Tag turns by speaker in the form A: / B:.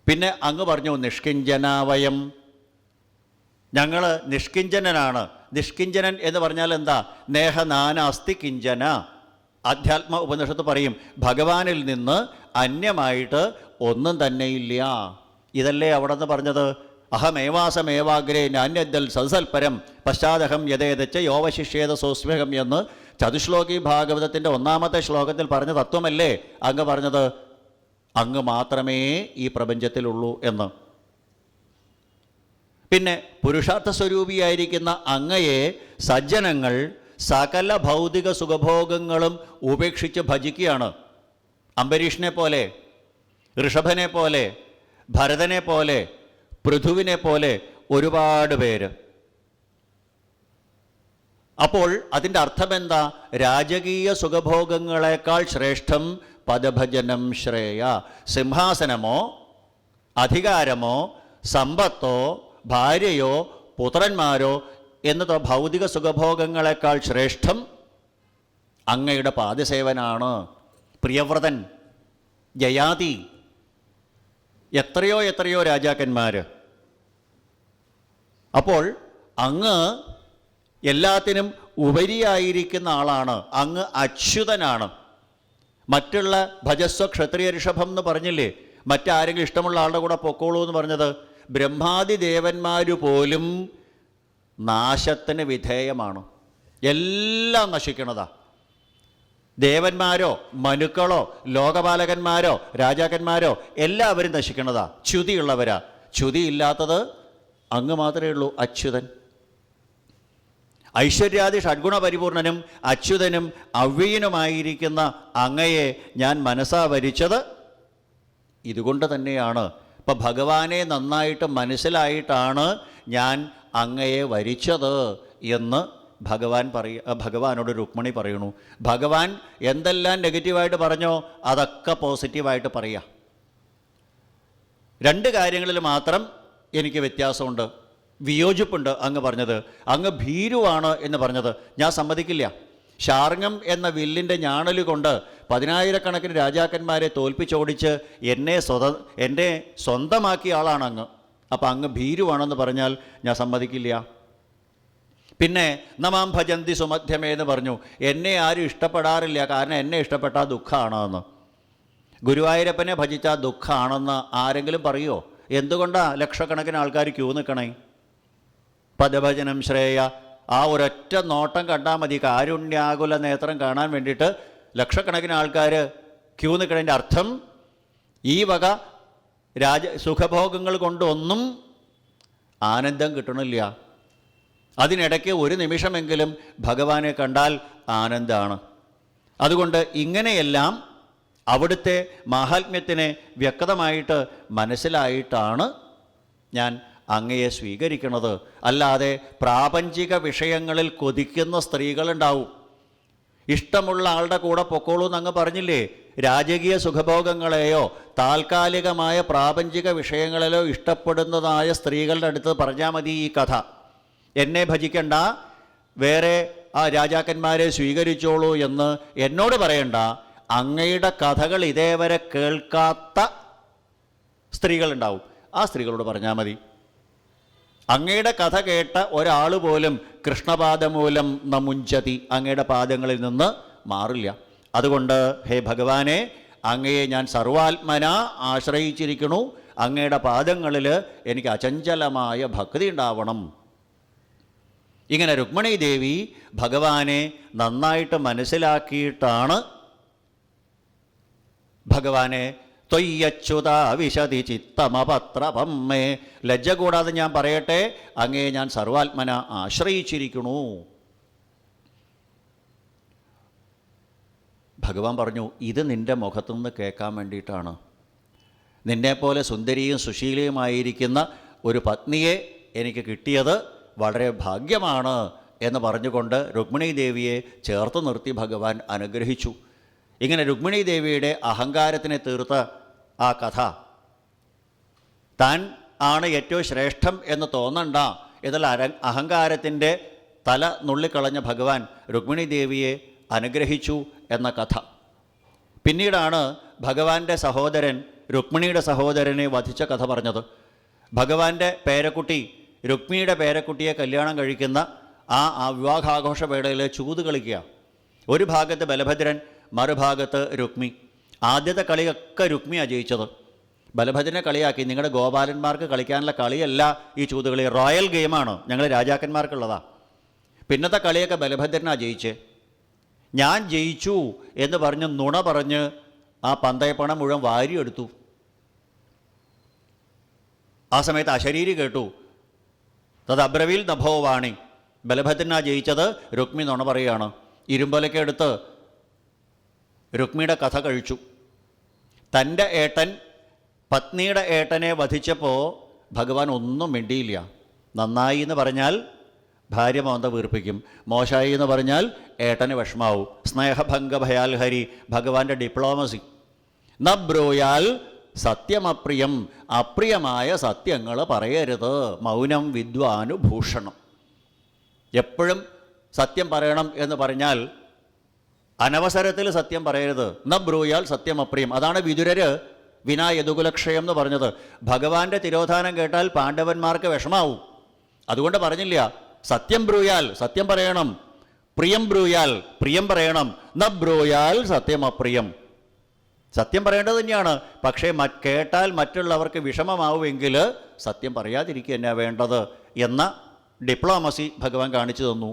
A: പിന്നെ അങ്ങ് പറഞ്ഞു നിഷ്കിഞ്ചനാവയം, ഞങ്ങൾ നിഷ്കിഞ്ചനാണ്. നിഷ്കിഞ്ചനൻ എന്ന് പറഞ്ഞാൽ എന്താ? നേഹ നാനാസ്തി കിഞ്ചന. അധ്യാത്മ ഉപനിഷത്ത് പറയും ഭഗവാനിൽ നിന്ന് അന്യമായിട്ട് ഒന്നും തന്നെയില്ല. ഇതല്ലേ അവിടെ നിന്ന് പറഞ്ഞത്? അഹമേവാസമേവാഗ്രേ നാന്യദ്ദൽ സത്സൽപരം പശ്ചാദഹം യഥേതച്ച യോവശിഷ്യേത സോസ്മ്യഹം എന്ന് ചതുശ്ലോകി ഭാഗവതത്തിൻ്റെ 1-ാമത്തെ ശ്ലോകത്തിൽ പറഞ്ഞ തത്വമല്ലേ അങ്ങ് പറഞ്ഞത്? അങ്ങ് മാത്രമേ ഈ പ്രപഞ്ചത്തിലുള്ളൂ എന്ന്. പിന്നെ പുരുഷാർത്ഥ സ്വരൂപിയായിരിക്കുന്ന അങ്ങയെ സജ്ജനങ്ങൾ സകല ഭൗതിക സുഖഭോഗങ്ങളും ഉപേക്ഷിച്ച് ഭജിക്കുകയാണ്. അംബരീഷിനെ പോലെ, ഋഷഭനെ പോലെ, ഭരതനെ പോലെ, പൃഥുവിനെ പോലെ ഒരുപാട് പേര്. അപ്പോൾ അതിൻ്റെ അർത്ഥമെന്താ? രാജകീയ സുഖഭോഗങ്ങളെക്കാൾ ശ്രേഷ്ഠം പദഭജനം ശ്രേയ. സിംഹാസനമോ അധികാരമോ സമ്പത്തോ ഭാര്യയോ പുത്രന്മാരോ എന്നത് ഭൗതിക സുഖഭോഗങ്ങളെക്കാൾ ശ്രേഷ്ഠം അങ്ങയുടെ പാദസേവനാണ്. പ്രിയവ്രതൻ, ജയാതി, എത്രയോ എത്രയോ രാജാക്കന്മാർ. അപ്പോൾ അങ്ങ് എല്ലാത്തിനും ഉപരിയായിരിക്കുന്ന ആളാണ്. അങ്ങ് അച്യുതനാണ്. മറ്റുള്ള ഭജസ്വ ക്ഷത്രിയ ഋഷഭം എന്ന് പറഞ്ഞില്ലേ, മറ്റാരെങ്കിലും ഇഷ്ടമുള്ള ആളുടെ കൂടെ പൊക്കോളൂ എന്ന് പറഞ്ഞത്? ബ്രഹ്മാദി ദേവന്മാർ പോലും നാശത്തിന് വിധേയമാണ്. എല്ലാം നശിക്കണതാ. ദേവന്മാരോ മനുക്കളോ ലോകപാലകന്മാരോ രാജാക്കന്മാരോ എല്ലാവരും നശിക്കണതാ. ച്യുതിയുള്ളവരാ. ച്യുതിയില്ലാത്തത് അങ്ങ് മാത്രമേ ഉള്ളൂ, അച്യുതൻ. ഐശ്വര്യാദി ഷഡ്ഗുണ പരിപൂർണനും അച്യുതനും അവ്യയനുമായിരിക്കുന്ന അങ്ങയെ ഞാൻ മനസ്സാ വരിച്ചത് ഇതുകൊണ്ട് തന്നെയാണ്. ഇപ്പം ഭഗവാനെ നന്നായിട്ട് മനസ്സിലായിട്ടാണ് ഞാൻ അങ്ങയെ വരിച്ചത് എന്ന് ഭഗവാനോട് രുക്മിണി പറയണു. ഭഗവാൻ എന്തെല്ലാം നെഗറ്റീവായിട്ട് പറഞ്ഞോ അതൊക്കെ പോസിറ്റീവായിട്ട് പറയുക. 2 കാര്യങ്ങളിൽ മാത്രം എനിക്ക് വ്യത്യാസമുണ്ട്, വിയോജിപ്പുണ്ട്. അങ്ങ് പറഞ്ഞത് അങ്ങ് ഭീരുവാണ് എന്ന് പറഞ്ഞത് ഞാൻ സമ്മതിക്കില്ല. ശാർങ്ങം എന്ന വില്ലിൻ്റെ ഞാണല് കൊണ്ട് 10,000-കണക്കിന് രാജാക്കന്മാരെ തോൽപ്പിച്ചോടിച്ച് എന്നെ സ്വന്തമാക്കിയ ആളാണ് അങ്ങ്. അപ്പം അങ്ങ് ഭീരുവാണെന്ന് പറഞ്ഞാൽ ഞാൻ സമ്മതിക്കില്ല. പിന്നെ നമാം ഭജന്തി സുമധ്യമേ എന്ന് പറഞ്ഞു. എന്നെ ആരും ഇഷ്ടപ്പെടാറില്ല, കാരണം എന്നെ ഇഷ്ടപ്പെട്ടാൽ ദുഃഖമാണെന്ന്. ഗുരുവായൂരപ്പനെ ഭജിച്ചാൽ ദുഃഖമാണെന്ന് ആരെങ്കിലും പറയുമോ? എന്തുകൊണ്ടാണ് ലക്ഷക്കണക്കിന് ആൾക്കാർ ക്യൂ നിൽക്കണേ? പദഭജനം ശ്രേയ, ആ ഒരൊറ്റ നോട്ടം കണ്ടാൽ മതി. കാരുണ്യാകുല നേത്രം കാണാൻ വേണ്ടിയിട്ട് ലക്ഷക്കണക്കിന് ആൾക്കാർ ക്യൂ നിൽക്കണതിൻ്റെ അർത്ഥം ഈ വക സുഖഭോഗങ്ങൾ കൊണ്ടൊന്നും ആനന്ദം കിട്ടണില്ല. അതിനിടയ്ക്ക് ഒരു നിമിഷമെങ്കിലും ഭഗവാനെ കണ്ടാൽ ആനന്ദമാണ്. അതുകൊണ്ട് ഇങ്ങനെയെല്ലാം അവിടുത്തെ മാഹാത്മ്യത്തിനെ വ്യക്തമായിട്ട് മനസ്സിലായിട്ടാണ് ഞാൻ അങ്ങയെ സ്വീകരിക്കുന്നത്. അല്ലാതെ പ്രാപഞ്ചിക വിഷയങ്ങളിൽ കൊതിക്കുന്ന സ്ത്രീകളുണ്ടാവും. ഇഷ്ടമുള്ള ആളുടെ കൂടെ പൊക്കോളൂ എന്നങ്ങ് പറഞ്ഞില്ലേ? രാജകീയ സുഖഭോഗങ്ങളെയോ താൽക്കാലികമായ പ്രാപഞ്ചിക വിഷയങ്ങളിലോ ഇഷ്ടപ്പെടുന്നതായ സ്ത്രീകളുടെ അടുത്ത് പറഞ്ഞാൽ മതി ഈ കഥ. എന്നെ ഭജിക്കണ്ട, വേറെ ആ രാജാക്കന്മാരെ സ്വീകരിച്ചോളൂ എന്ന് എന്നോട് പറയണ്ട. അങ്ങയുടെ കഥകൾ ഇതേവരെ കേൾക്കാത്ത സ്ത്രീകളുണ്ടാവും, ആ സ്ത്രീകളോട് പറഞ്ഞാൽ മതി. അങ്ങയുടെ കഥ കേട്ട ഒരാൾ പോലും കൃഷ്ണപാദമൂലം നമുഞ്ചതി, അങ്ങയുടെ പാദങ്ങളിൽ നിന്ന് മാറില്ല. അതുകൊണ്ട് ഹേ ഭഗവാനെ, അങ്ങയെ ഞാൻ സർവാത്മന ആശ്രയിച്ചിരിക്കണു. അങ്ങയുടെ പാദങ്ങളിൽ എനിക്ക് അചഞ്ചലമായ ഭക്തി ഉണ്ടാവണം. ഇങ്ങനെ രുക്മിണി ദേവി ഭഗവാനെ നന്നായിട്ട് മനസ്സിലാക്കിയിട്ടാണ് ഭഗവാനെ ത്വയ്യച്യുത വിശതി ചിത്തമപത്രപമ്മേ, ലജ്ജ കൂടാതെ ഞാൻ പറയട്ടെ, അങ്ങയെ ഞാൻ സർവാത്മന ആശ്രയിച്ചിരിക്കണു. ഭഗവാൻ പറഞ്ഞു, ഇത് നിൻ്റെ മുഖത്തുനിന്ന് കേൾക്കാൻ വേണ്ടിയിട്ടാണ്. നിന്നെപ്പോലെ സുന്ദരിയും സുശീലയുമായിരിക്കുന്ന ഒരു പത്നിയെ എനിക്ക് കിട്ടിയത് വളരെ ഭാഗ്യമാണ് എന്ന് പറഞ്ഞുകൊണ്ട് രുക്മിണി ദേവിയെ ചേർത്ത് നിർത്തി ഭഗവാൻ അനുഗ്രഹിച്ചു. ഇങ്ങനെ രുക്മിണി ദേവിയുടെ അഹങ്കാരത്തിനെ തീർത്ത ആ കഥ, താൻ ആണ് ഏറ്റവും ശ്രേഷ്ഠം എന്ന് തോന്നണ്ട എന്നുള്ള അഹങ്കാരത്തിൻ്റെ തല നുള്ളിക്കളഞ്ഞ ഭഗവാൻ രുക്മിണി ദേവിയെ അനുഗ്രഹിച്ചു എന്ന കഥ. പിന്നീടാണ് ഭഗവാന്റെ സഹോദരൻ രുക്മിണിയുടെ സഹോദരനെ വധിച്ച കഥ പറഞ്ഞത്. ഭഗവാന്റെ പേരക്കുട്ടി രുക്മിണിയുടെ പേരക്കുട്ടിയെ കല്യാണം കഴിക്കുന്ന ആ വിവാഹാഘോഷ വേളയിൽ ചൂത് കളിക്കുക. ഒരു ഭാഗത്ത് ബലഭദ്രൻ, മറുഭാഗത്ത് രുക്മി. ആദ്യത്തെ കളിയൊക്കെ രുക്മിയാണ് ജയിച്ചത്. ബലഭദ്രനെ കളിയാക്കി, നിങ്ങളുടെ ഗോപാലന്മാർക്ക് കളിക്കാനുള്ള കളിയല്ല ഈ ചൂതുകളി, റോയൽ ഗെയിമാണ്, ഞങ്ങൾ രാജാക്കന്മാർക്കുള്ളതാ. പിന്നത്തെ കളിയൊക്കെ ബലഭദ്രനാണ് ജയിച്ചേ. ഞാൻ ജയിച്ചു എന്ന് പറഞ്ഞ് നുണ പറഞ്ഞ് ആ പന്തയപ്പണം മുഴുവൻ വാരിയെടുത്തു. ആ സമയത്ത് അശരീരി കേട്ടു, തത് അബ്രവീൽ നഭോവാണി, ബലഭദ്രനാ ജയിച്ചത്, രുക്മി നുണ പറയുകയാണ്. ഇരുമ്പലൊക്കെ എടുത്ത് രുക്മിയുടെ കഥ കഴിച്ചു. തൻ്റെ ഏട്ടൻ പത്നിയുടെ ഏട്ടനെ വധിച്ചപ്പോൾ ഭഗവാൻ ഒന്നും മിണ്ടിയില്ല. നന്നായി എന്ന് പറഞ്ഞാൽ ഭാര്യ മോന്ത വീർപ്പിക്കും, മോശമായി എന്ന് പറഞ്ഞാൽ ഏട്ടന് വിഷമാവും. സ്നേഹഭംഗ ഭയാൽ ഹരി, ഭഗവാന്റെ ഡിപ്ലോമസി. ന ബ്രൂയാൽ സത്യമപ്രിയം, അപ്രിയമായ സത്യങ്ങൾ പറയരുത്. മൗനം വിദ്വാനുഭൂഷണം. എപ്പോഴും സത്യം പറയണം എന്ന് പറഞ്ഞാൽ അനവസരത്തിൽ സത്യം പറയരുത്. ന ബ്രൂയാൽ സത്യമപ്രിയം. അതാണ് വിതുരർ വിനാ യദുകുലക്ഷയം എന്ന് പറഞ്ഞത്. ഭഗവാന്റെ തിരോധാനം കേട്ടാൽ പാണ്ഡവന്മാർക്ക് വിഷമാവും. അതുകൊണ്ട് പറഞ്ഞില്ല, സത്യം ബ്രൂയാൽ സത്യം പറയണം, പ്രിയം ബ്രൂയാൽ പ്രിയം പറയണം, ന ബ്രൂയാൽ സത്യമപ്രിയം. സത്യം പറയേണ്ടത് തന്നെയാണ്, പക്ഷേ കേട്ടാൽ മറ്റുള്ളവർക്ക് വിഷമമാവുമെങ്കിൽ സത്യം പറയാതിരിക്കുക തന്നെയാണ് വേണ്ടത് എന്ന ഡിപ്ലോമസി ഭഗവാൻ കാണിച്ചു തന്നു.